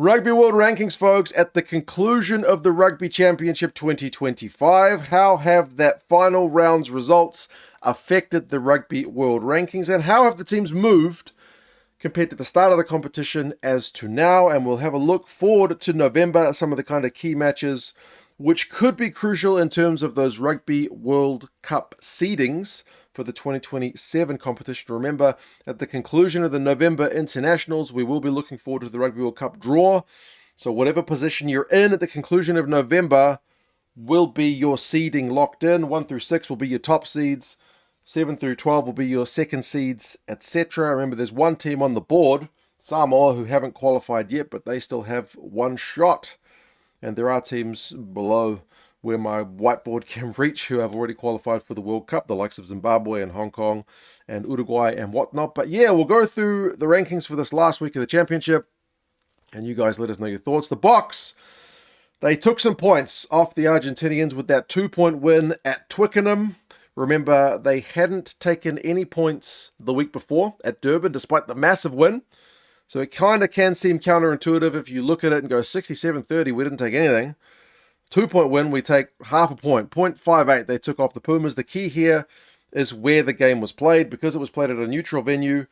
Rugby World Rankings, folks, at the conclusion of the Rugby Championship 2025. How have that final round's results affected the Rugby World Rankings, and how have the teams moved compared to the start of the competition as to now? And we'll have a look forward to November, some of the kind of key matches which could be crucial in terms of those Rugby World Cup seedings for the 2027 competition. Remember, at the conclusion of the November internationals, we will be looking forward to the Rugby World Cup draw. So whatever position you're in at the conclusion of November will be your seeding locked in. 1 through 6 will be your top seeds. 7 through 12 will be your second seeds, etc. Remember, there's one team on the board, Samoa, who haven't qualified yet, but they still have one shot. And there are teams below where my whiteboard can reach who have already qualified for the World Cup, the likes of Zimbabwe and Hong Kong and Uruguay and whatnot. But yeah, we'll go through the rankings for this last week of the championship, and you guys let us know your thoughts. The Boks, they took some points off the Argentinians with that 2-point win at Twickenham. Remember, they hadn't taken any points the week before at Durban, despite the massive win. So it kind of can seem counterintuitive if you look at it and go 67-30, we didn't take anything. 2-point win, we take half a point. 0.58 they took off the Pumas. The key here is where the game was played. Because it was played at a neutral venue,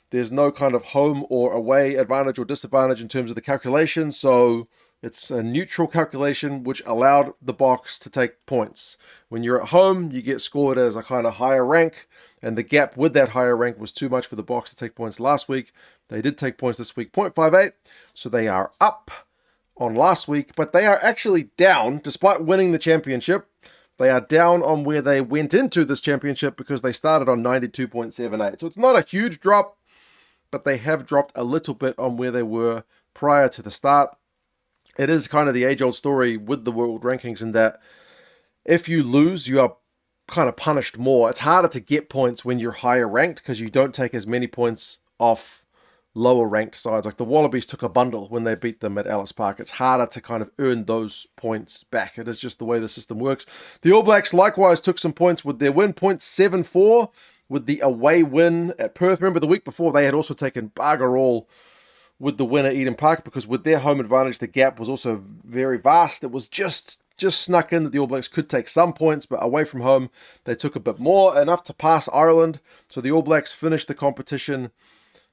there's no kind of home or away advantage or disadvantage in terms of the calculation. So it's a neutral calculation which allowed the Boks to take points. When you're at home, you get scored as a kind of higher rank, and the gap with that higher rank was too much for the Boks to take points last week. They did take points this week, 0.58, so they are up on last week, but they are actually down, despite winning the championship. They are down on where they went into this championship because they started on 92.78. So it's not a huge drop, but they have dropped a little bit on where they were prior to the start. It is kind of the age-old story with the World Rankings in that if you lose, you are kind of punished more. It's harder to get points when you're higher ranked because you don't take as many points off lower ranked sides. Like the Wallabies took a bundle when they beat them at Ellis Park. It's harder to kind of earn those points back. It is just the way the system works. The All Blacks likewise took some points with their win, 0.74 with the away win at Perth. Remember, the week before they had also taken bugger all with the win at Eden Park, because with their home advantage, the gap was also very vast. It was just snuck in that the All Blacks could take some points, but away from home, they took a bit more, enough to pass Ireland. So the All Blacks finished the competition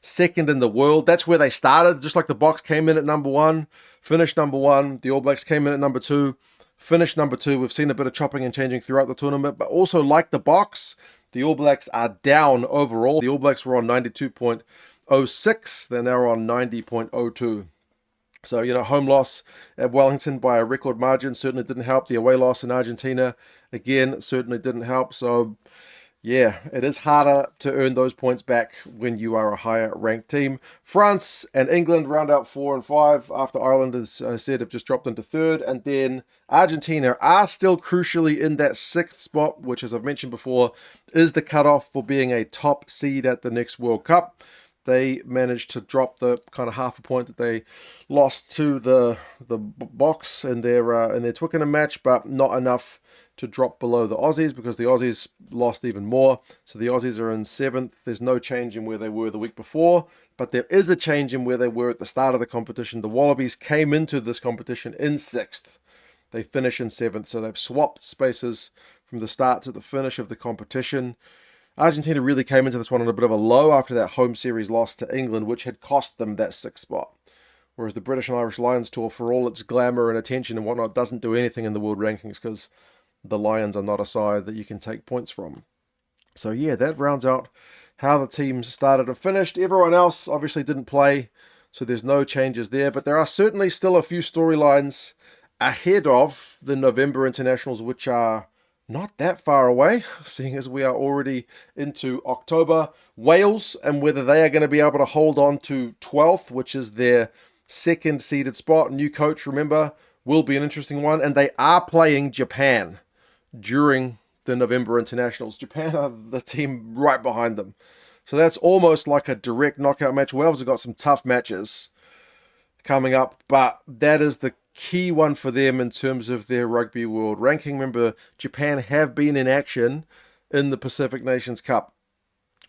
second in the world. That's where they started. Just like the Boks came in at number 1, finished number 1. The All Blacks came in at number 2, finished number 2. We've seen a bit of chopping and changing throughout the tournament, but also like the Boks, the All Blacks are down overall. The All Blacks were on 92.06. They're now on 90.02. So, home loss at Wellington by a record margin certainly didn't help. The away loss in Argentina, again, certainly didn't help. So, yeah, it is harder to earn those points back when you are a higher ranked team. France and England round out 4 and 5 after Ireland, as I said, have just dropped into 3rd. And then Argentina are still crucially in that 6th spot, which, as I've mentioned before, is the cutoff for being a top seed at the next World Cup. They managed to drop the kind of half a point that they lost to the Boks in their Twickenham match, but not enough to drop below the Aussies, because the Aussies lost even more. So the Aussies are in 7th. There's no change in where they were the week before, but there is a change in where they were at the start of the competition. The Wallabies came into this competition in 6th. They finish in 7th, so they've swapped spaces from the start to the finish of the competition. Argentina really came into this one on a bit of a low after that home series loss to England, which had cost them that 6th spot. Whereas the British and Irish Lions tour, for all its glamour and attention and whatnot, doesn't do anything in the world rankings because the Lions are not a side that you can take points from. So yeah, that rounds out how the teams started and finished. Everyone else obviously didn't play, so there's no changes there. But there are certainly still a few storylines ahead of the November internationals, which are not that far away, seeing as we are already into October. Wales, and whether they are going to be able to hold on to 12th, which is their second seeded spot. New coach, remember, will be an interesting one. And they are playing Japan during the November internationals. Japan are the team right behind them. So that's almost like a direct knockout match. Wales have got some tough matches coming up, but that is the key one for them in terms of their Rugby World Ranking. Remember, Japan have been in action in the Pacific Nations Cup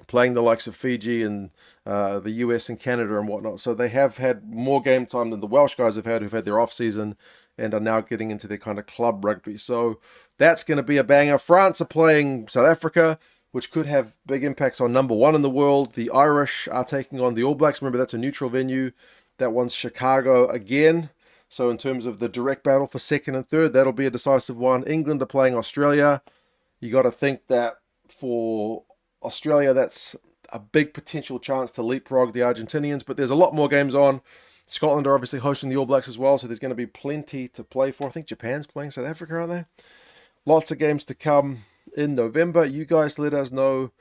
playing the likes of Fiji and the US and Canada and whatnot. So they have had more game time than the Welsh guys have had, who've had their off season and are now getting into their kind of club rugby. So that's going to be a banger. France are playing South Africa, which could have big impacts on number one in the world. The Irish are taking on the All Blacks. Remember, that's a neutral venue. That one's Chicago again. So in terms of the direct battle for second and third, that'll be a decisive one. England are playing Australia. You got to think that for Australia, that's a big potential chance to leapfrog the Argentinians. But there's a lot more games on. Scotland are obviously hosting the All Blacks as well, so there's going to be plenty to play for. I think Japan's playing South Africa, aren't they? Lots of games to come in November. You guys let us know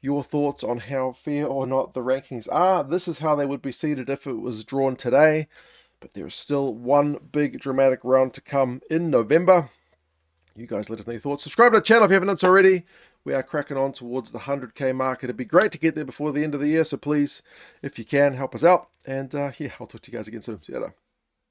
your thoughts on how fair or not the rankings are. This is how they would be seeded if it was drawn today. But there's still one big dramatic round to come in November. You guys let us know your thoughts. Subscribe to the channel if you haven't done so already. We are cracking on towards the 100k mark. It'd be great to get there before the end of the year. So please, if you can, help us out. And yeah, I'll talk to you guys again soon. See you later.